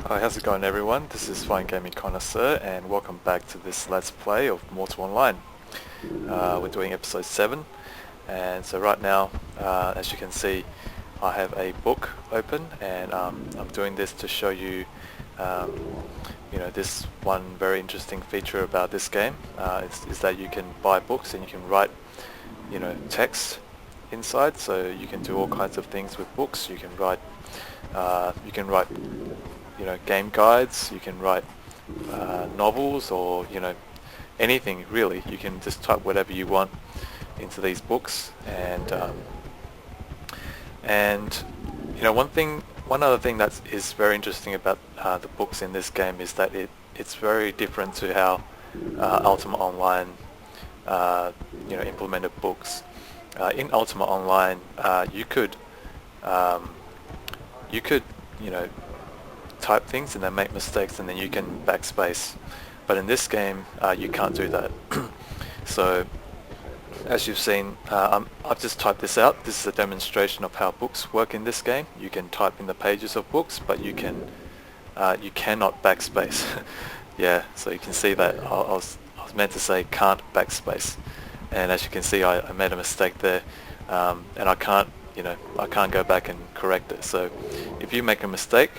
Hi, how's it going everyone? This is Fine Gaming Connoisseur and welcome back to this Let's Play of Mortal Online. We're doing episode 7 and so right now, as you can see, I have a book open and I'm doing this to show you, this one very interesting feature about this game is that you can buy books and you can write, text inside, so you can do all kinds of things with books. You can write game guides, you can write novels, or anything really. You can just type whatever you want into these books, and one other thing that is very interesting about the books in this game is that it's very different to how Ultima Online implemented books. In Ultima Online, you could type things and then make mistakes and then you can backspace, but in this game you can't do that. So as you've seen, I've just typed this out. This is a demonstration of how books work in this game. You can type in the pages of books, but you cannot backspace. Yeah, so you can see that I was meant to say can't backspace, and as you can see I made a mistake there, and I can't go back and correct it. So if you make a mistake,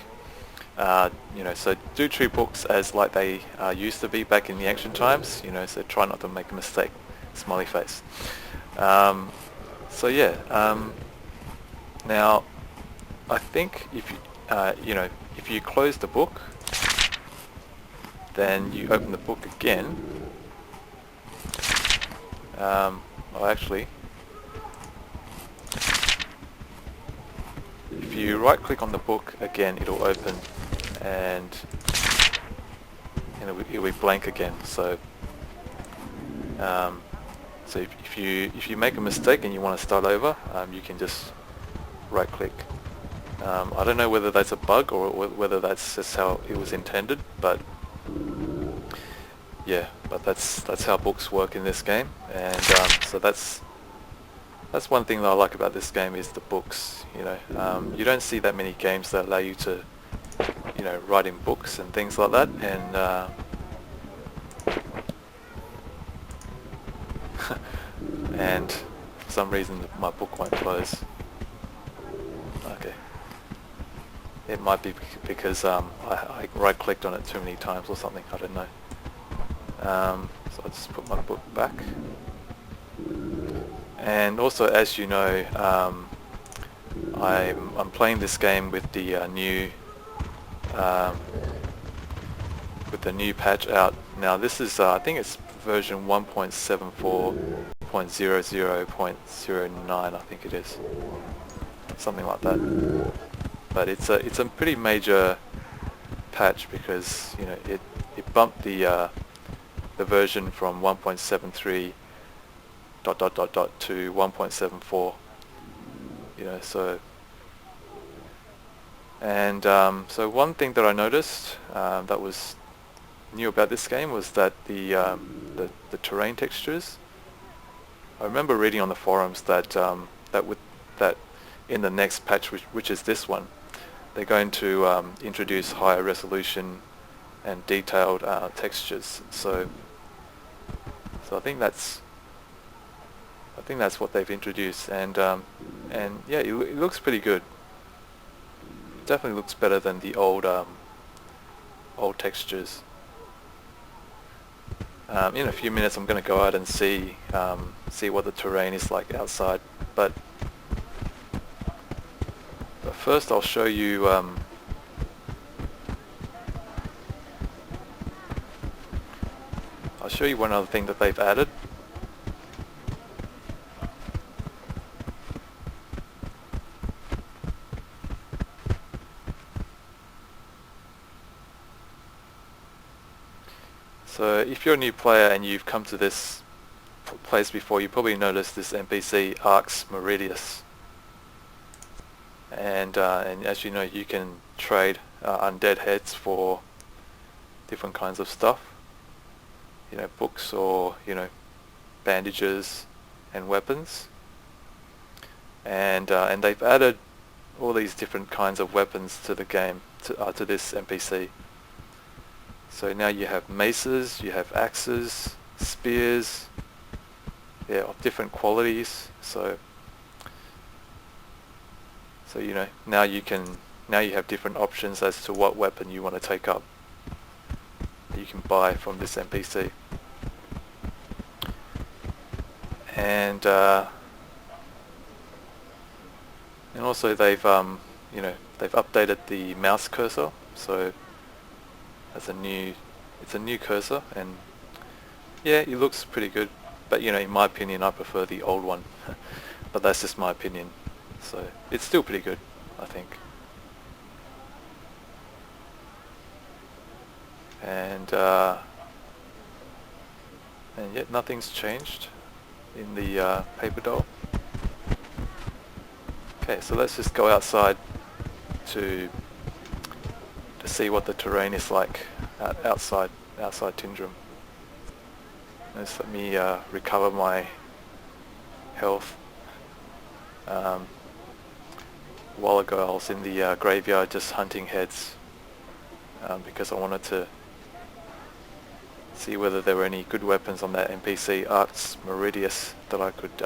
so do treat books as like they used to be back in the ancient times, so try not to make a mistake, smiley face. Now I think if you close the book, then you open the book again. Actually, if you right click on the book again, it'll open and it'll be blank again. So if you make a mistake and you want to start over, you can just right click. I don't know whether that's a bug or whether that's just how it was intended, but yeah, but that's how books work in this game. And so that's one thing that I like about this game, is the books. You don't see that many games that allow you to write in books and things like that, and and for some reason my book won't close. Okay, it might be because I right clicked on it too many times or something, I don't know. So I'll just put my book back. And also, as you know, I'm playing this game with the new patch out now. This is I think it's version 1.74.00.09, I think it is, something like that. But it's a pretty major patch because it bumped the version from 1.73 ... to 1.74, so one thing that I noticed that was new about this game was that the terrain textures. I remember reading on the forums that that in the next patch, which is this one, they're going to introduce higher resolution and detailed textures. So I think that's what they've introduced, and yeah, it looks pretty good. It definitely looks better than the old textures. In a few minutes I'm going to go out and see what the terrain is like outside, but first I'll show you one other thing that they've added. So if you're a new player and you've come to this place before, you probably noticed this NPC Arx Meridius, and as you know, you can trade undead heads for different kinds of stuff, books or bandages and weapons, and they've added all these different kinds of weapons to the game. to this NPC. So now you have maces, you have axes, spears, yeah, of different qualities. So you know, now you have different options as to what weapon you want to take up. You can buy from this NPC. And also they've they've updated the mouse cursor, so it's a new cursor, and yeah, it looks pretty good. But you know, in my opinion, I prefer the old one. But that's just my opinion. So it's still pretty good, I think. And yet nothing's changed in the paper doll. Okay, so let's just go outside to see what the terrain is like outside Tindrum. Just let me recover my health. A while ago I was in the graveyard just hunting heads because I wanted to see whether there were any good weapons on that NPC Arx Meridius that I could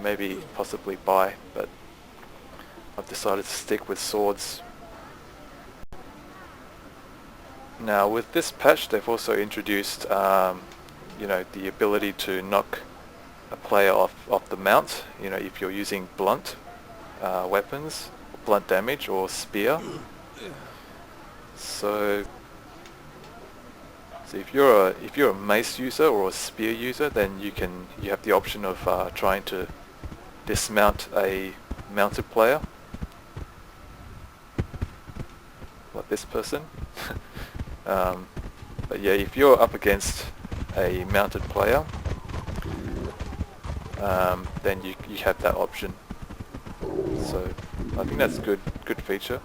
maybe possibly buy, but I've decided to stick with swords. Now with this patch they've also introduced the ability to knock a player off the mount, if you're using blunt weapons, blunt damage or spear. So if you're a mace user or a spear user, then you have the option of trying to dismount a mounted player, like this person. But yeah, if you're up against a mounted player, then you have that option. So I think that's a good feature,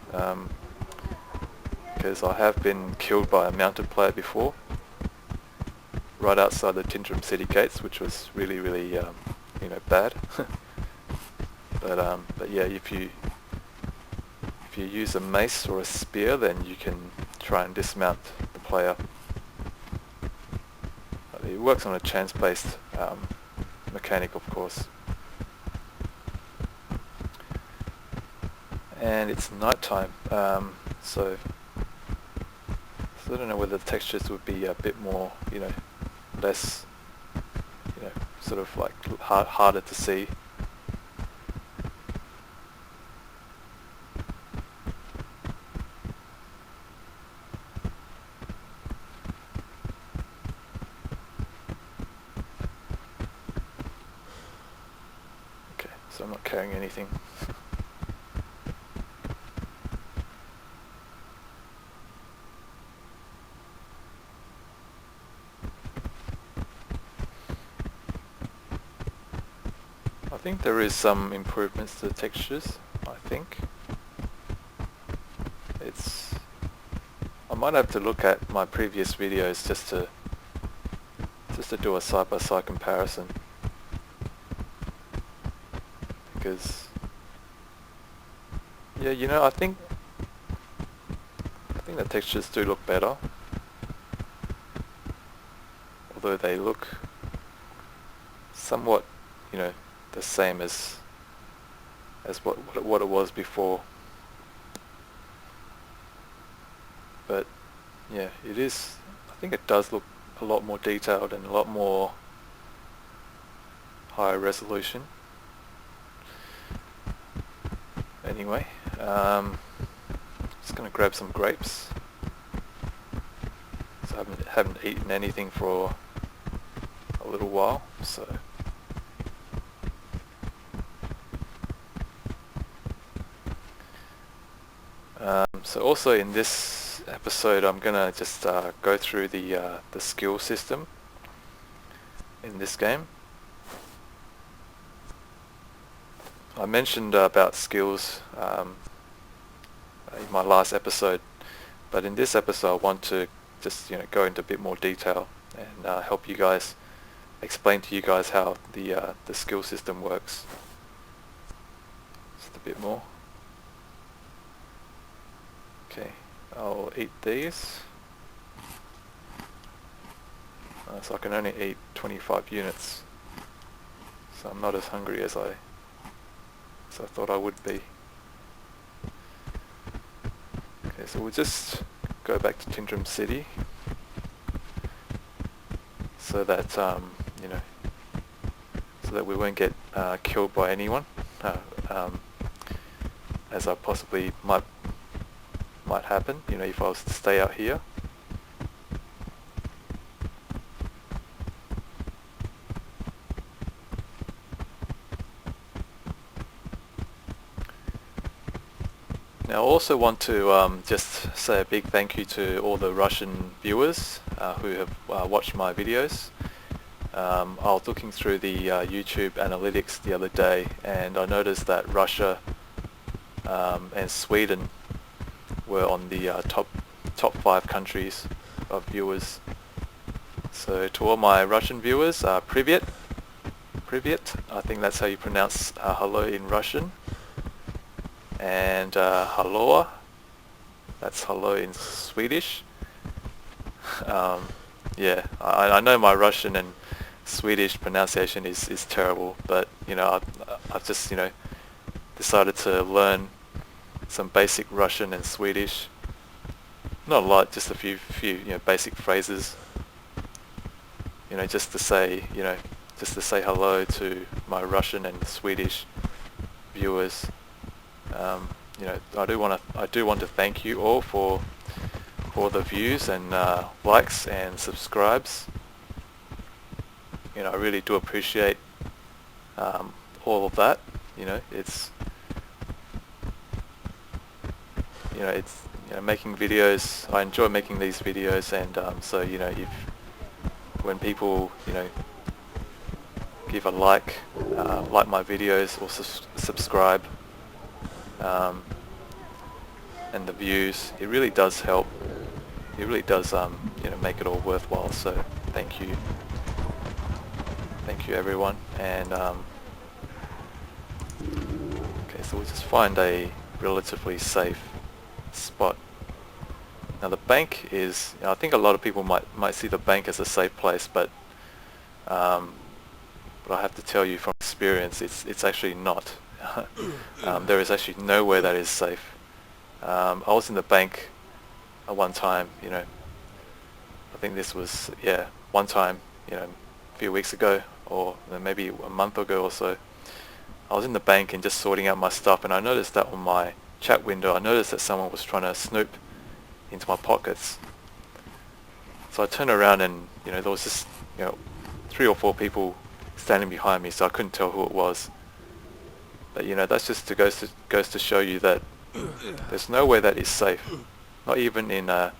because I have been killed by a mounted player before, right outside the Tindrum city gates, which was really bad. But yeah, if you use a mace or a spear, then you can try and dismount the player. It works on a chance-based mechanic, of course. And it's nighttime, so I don't know whether the textures would be a bit more, less, sort of like harder to see. Okay, so I'm not carrying anything. I think there is some improvements to the textures, I think. I might have to look at my previous videos just to do a side-by-side comparison. Because yeah, I think the textures do look better. Although they look somewhat, the same as what it was before. But yeah, I think it does look a lot more detailed and a lot more higher resolution. Anyway, just gonna grab some grapes. So I haven't eaten anything for a little while, so so also in this episode I'm gonna just go through the skill system in this game. I mentioned about skills in my last episode, but in this episode I want to just go into a bit more detail and help you guys, explain to you guys how the skill system works. Just a bit more. Okay, I'll eat these. So I can only eat 25 units. So I'm not as hungry as I thought I would be. Okay, so we'll just go back to Tindrum City so that you know, so that we won't get killed by anyone, as I possibly might happen. You know, if I was to stay out here. Now I also want to just say a big thank you to all the Russian viewers who have watched my videos. I was looking through the YouTube analytics the other day, and I noticed that Russia and Sweden were on the top 5 countries of viewers. So to all my Russian viewers, Privyet, I think that's how you pronounce hello in Russian. And hallå, that's hello in Swedish. Yeah, I know my Russian and Swedish pronunciation is terrible, but you know, I've just, you know, decided to learn some basic Russian and Swedish. Not a lot, just a few you know, basic phrases. You know, just to say hello to my Russian and Swedish viewers. You know, I do want to thank you all for the views and likes and subscribes. You know, I really do appreciate all of that. You know, it's making videos. I enjoy making these videos, and so you know, when people, you know, give a like my videos or subscribe. And the views, it really does help. It really does, you know, make it all worthwhile. So thank you everyone. And okay, so we'll just find a relatively safe spot. Now the bank is, you know, I think a lot of people might see the bank as a safe place, but I have to tell you from experience, it's actually not. There is actually nowhere that is safe. I was in the bank one time, you know, I think this was, yeah, one time, you know, a few weeks ago, or maybe a month ago or so. I was in the bank and just sorting out my stuff, and I noticed that on my chat window, I noticed that someone was trying to snoop into my pockets. So I turned around and, you know, there was just, you know, 3 or 4 people standing behind me, so I couldn't tell who it was. But you know, that's just goes to show you that there's nowhere that is safe, not even in a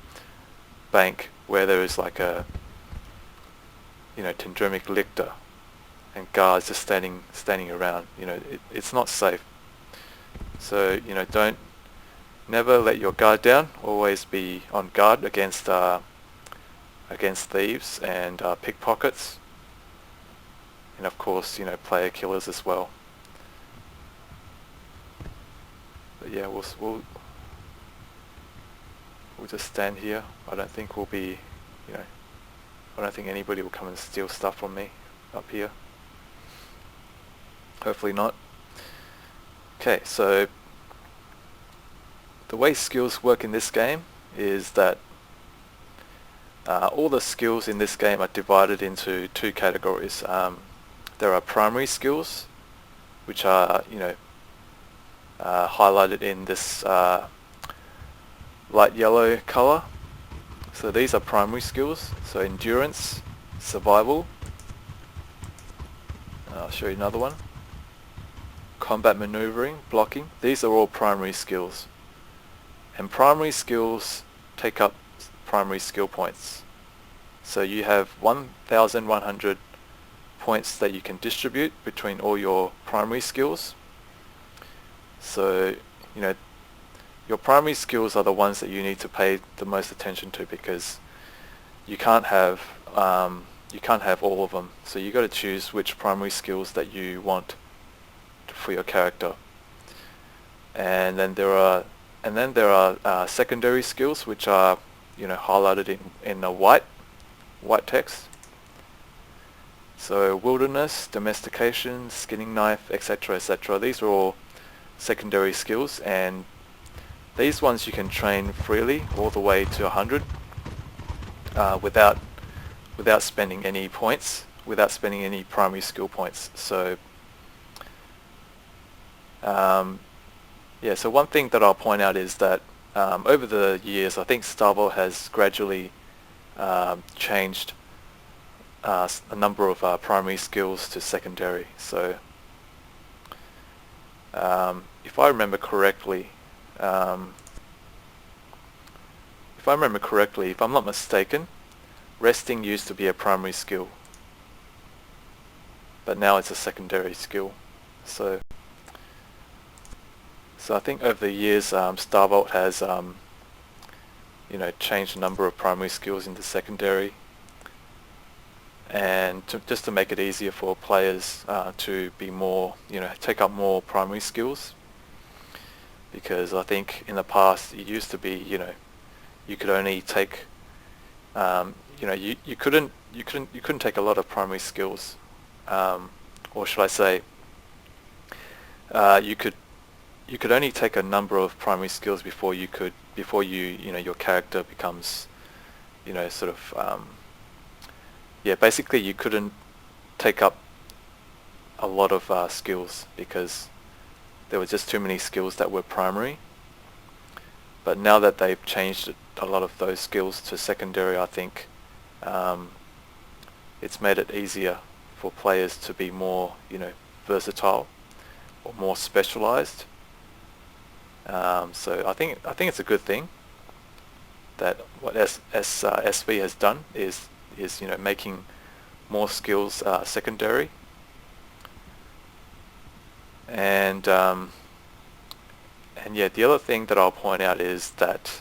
bank where there is like a, you know, Tindremic lictor and guards just standing around. You know, it's not safe. So you know, never let your guard down. Always be on guard against thieves and pickpockets, and of course, you know, player killers as well. But yeah, we'll just stand here. I don't think we'll be, you know, I don't think anybody will come and steal stuff from me up here. Hopefully not. Okay, so the way skills work in this game is that all the skills in this game are divided into 2 categories. There are primary skills, which are, you know, highlighted in this light yellow color. So these are primary skills. So endurance, survival. I'll show you another one. Combat maneuvering, blocking. These are all primary skills. And primary skills take up primary skill points. So you have 1,100 points that you can distribute between all your primary skills. So, you know, your primary skills are the ones that you need to pay the most attention to, because you can't have all of them. So you got to choose which primary skills that you want for your character. And then there are and then there are secondary skills, which are highlighted in a white text. So wilderness, domestication, skinning knife, etc., etc. These are all secondary skills, and these ones you can train freely all the way to 100 without spending any points, without spending any primary skill points. So yeah, so one thing that I'll point out is that over the years, I think Starvolt has gradually changed a number of primary skills to secondary. So if I remember correctly, if I'm not mistaken, resting used to be a primary skill, but now it's a secondary skill. So I think over the years, Starvolt has changed a number of primary skills into secondary, and just to make it easier for players to be more, take up more primary skills. Because I think in the past it used to be, you could only take, you couldn't take a lot of primary skills, or should I say, you could only take a number of primary skills before your character becomes, sort of, basically you couldn't take up a lot of skills because there were just too many skills that were primary. But now that they've changed a lot of those skills to secondary, I think it's made it easier for players to be more, versatile or more specialized. So I think it's a good thing that what SV has done is making more skills secondary. And yeah, the other thing that I'll point out is that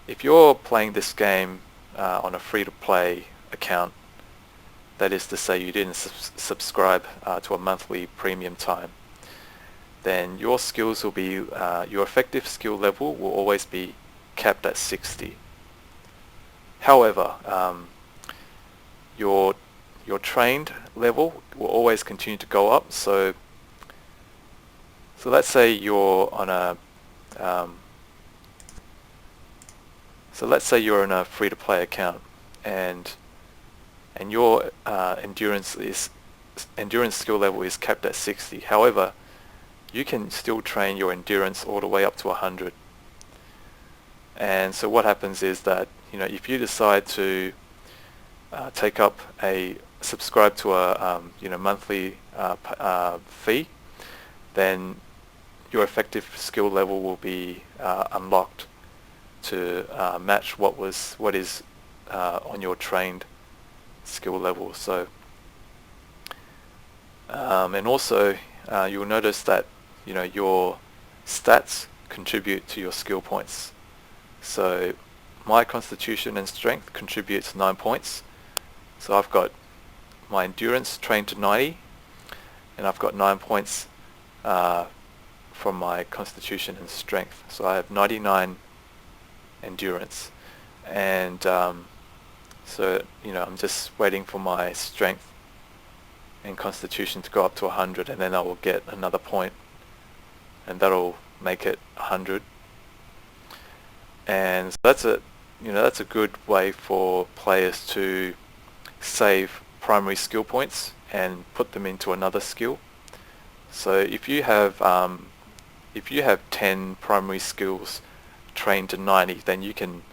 if you're playing this game on a free-to-play account, that is to say you didn't subscribe to a monthly premium time, then your skills will be, your effective skill level will always be capped at 60. However, your trained level will always continue to go up. So let's say you're on a free-to-play account, and your endurance skill level is capped at 60. However, you can still train your endurance all the way up to 100. And so what happens is that if you decide to subscribe to a monthly fee, then your effective skill level will be unlocked to match what is on your trained skill level. So and also you'll notice that your stats contribute to your skill points. So my constitution and strength contributes 9 points. So I've got my endurance trained to 90, and I've got 9 points from my constitution and strength. So I have 99 endurance, and so I'm just waiting for my strength and constitution to go up to 100, and then I will get another point, and that'll make it 100. And so that's a good way for players to save primary skill points and put them into another skill. So if you have 10 primary skills trained to 90, then you can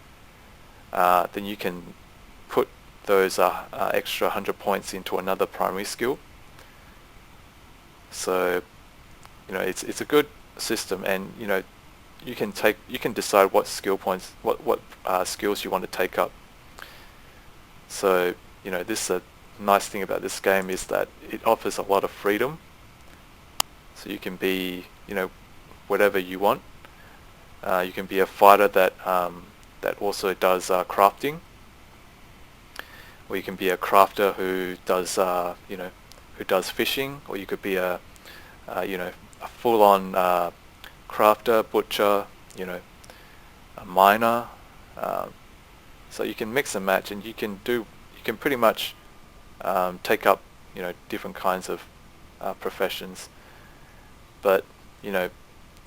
put those extra 100 points into another primary skill. So it's a good system, and you can decide what skill points, what skills you want to take up. So this nice thing about this game is that it offers a lot of freedom. So you can be whatever you want. You can be a fighter that also does crafting, or you can be a crafter who does fishing, or you could be a full-on crafter, butcher, you know, a miner. So you can mix and match, and you can pretty much take up, you know, different kinds of professions. But you know,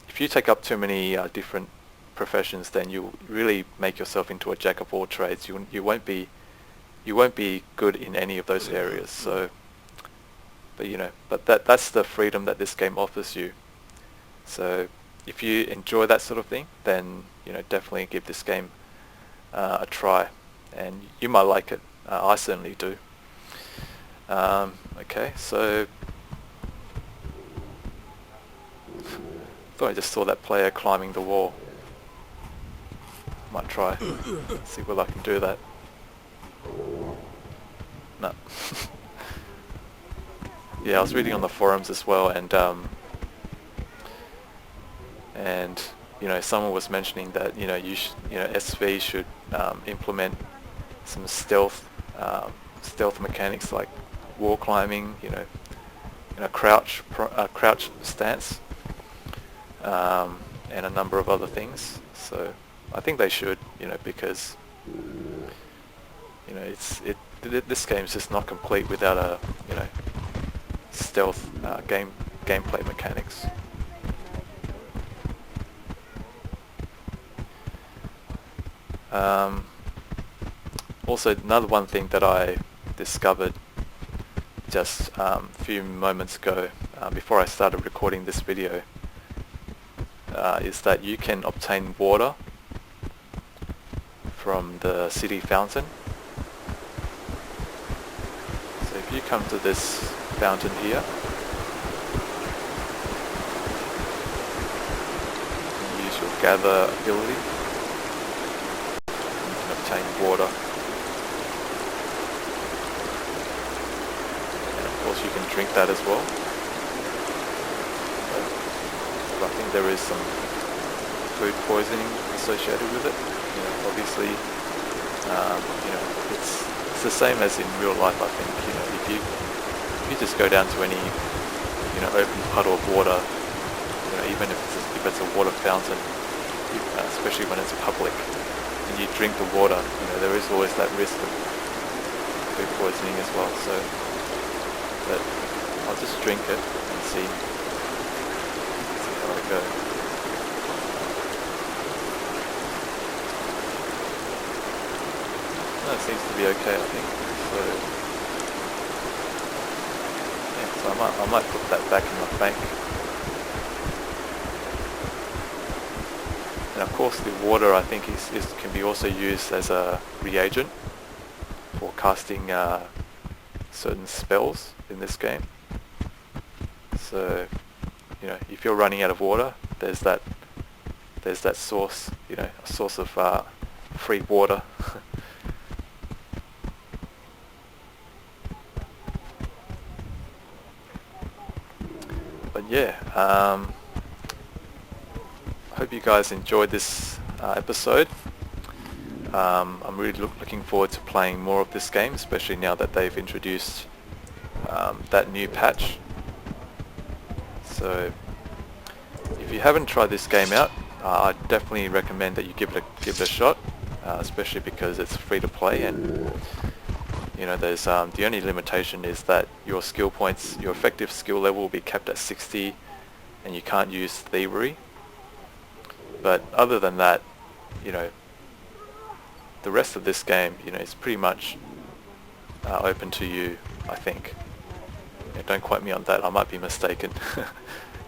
if you take up too many different professions, then you really make yourself into a jack of all trades. You won't be good in any of those areas. So, but you know, that's the freedom that this game offers you. So if you enjoy that sort of thing, then you know, definitely give this game a try, and you might like it. I certainly do. Okay, so thought I just saw that player climbing the wall. Might try, see whether I can do that. No. Yeah, I was reading on the forums as well, and you know, someone was mentioning that, you know, SV should implement some stealth mechanics like wall climbing, you know, crouch stance, and a number of other things. So I think they should, you know, because you know, this game's just not complete without a, you know, stealth gameplay mechanics. Also, another one thing that I discovered just a few moments ago, before I started recording this video, is that you can obtain water from the city fountain. So if you come to this fountain here, and use your gather ability, you can obtain water. And of course you can drink that as well. But I think there is some food poisoning associated with it. You know, obviously, you know, it's the same as in real life. I think, you know, if you just go down to any, you know, open puddle of water, you know, even if it's a water fountain, especially when it's public, and you drink the water, you know, there is always that risk of food poisoning as well. So, but I'll just drink it and see how I go. No, it seems to be okay, I think. So, yeah, so I might put that back in my bank. And of course, the water, I think, can be also used as a reagent for casting certain spells in this game. So, you know, if you're running out of water, there's that source, you know, a source of free water. But yeah, I hope you guys enjoyed this episode. I'm really looking forward to playing more of this game, especially now that they've introduced that new patch. So if you haven't tried this game out, I definitely recommend that you give it a shot, especially because it's free to play, and you know, there's the only limitation is that your skill points, your effective skill level will be capped at 60, and you can't use thievery. But other than that, you know, the rest of this game, you know, is pretty much open to you, I think. Yeah, don't quote me on that. I might be mistaken.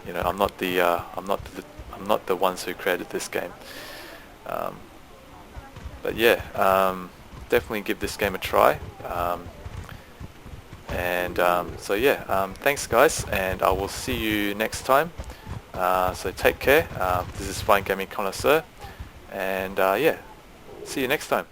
You know, I'm not the ones who created this game. But yeah, definitely give this game a try. So yeah, thanks guys, and I will see you next time. So take care. This is Fine Gaming Connoisseur, and yeah, see you next time.